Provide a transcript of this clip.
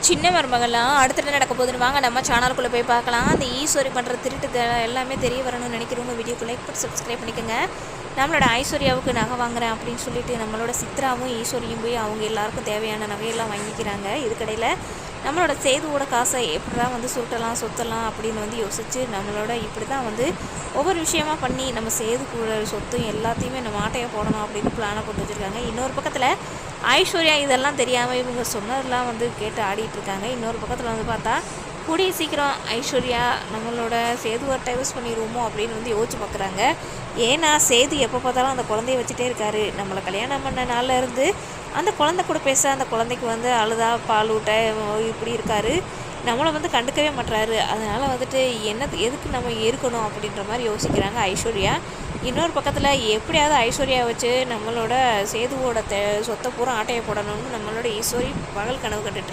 சின்ன மருமகள்லாம் அடுத்து என்ன நடக்க போகுதுன்னு வாங்க நம்ம சேனலுக்குள்ளே போய் பார்க்கலாம். அந்த ஈஸ்வரி பண்ணுற திருட்டு எல்லாமே தெரிய வரணும்னு நினைக்கிறவங்க வீடியோக்கு லைக் போட்டு சப்ஸ்கிரைப் பண்ணிக்கோங்க. நம்மளோட ஐஸ்வர்யாவுக்கு நகை வாங்குறேன் அப்படின்னு சொல்லிட்டு நம்மளோட சித்ராவும் ஈஸ்வரியும் போய் அவங்க எல்லாருக்கும் தேவையான நகையெல்லாம் வாங்கிக்கிறாங்க. இதுக்கடையில் நம்மளோட சேதுவோட காசை எப்படி தான் சுருட்டலாம் சொத்தலாம் அப்படின்னு யோசிச்சு நம்மளோட இப்படி தான் ஒவ்வொரு விஷயமா பண்ணி நம்ம சேது கூட சொத்தும் எல்லாத்தையுமே நம்ம ஆட்டையை போடணும் அப்படின்னு பிளானை போட்டு வச்சுருக்காங்க. இன்னொரு பக்கத்தில் ஐஸ்வர்யா இதெல்லாம் தெரியாமல் இவங்க சொன்னதெல்லாம் கேட்டு ஆடிட்டு இருக்காங்க. இன்னொரு பக்கத்தில் பார்த்தா கூடிய சீக்கிரம் ஐஸ்வர்யா நம்மளோட சேதுவை டைவர்ஸ் பண்ணிடுவோமோ அப்படின்னு யோசிச்சு பார்க்குறாங்க. ஏன்னா சேது எப்போ பார்த்தாலும் அந்த குழந்தைய வச்சுட்டே இருக்காரு. நம்மளை கல்யாணம் பண்ண நாளில் இருந்து அந்த குழந்தை கூட பேச அந்த குழந்தைக்கு அழுதா பால் ஊட்ட இப்படி இருக்காரு. நம்மளை கண்டுக்கவே மாட்டுறாரு. அதனால் எதுக்கு நம்ம இருக்கணும் அப்படின்ற மாதிரி யோசிக்கிறாங்க ஐஸ்வர்யா. இன்னொரு பக்கத்தில் எப்படியாவது ஐஸ்வர்யா வச்சு நம்மளோட சேதுவோட சொத்தை பூரா ஆட்டையை போடணும்னு நம்மளோட ஈஸ்வரி பகல் கனவு கண்டுட்டு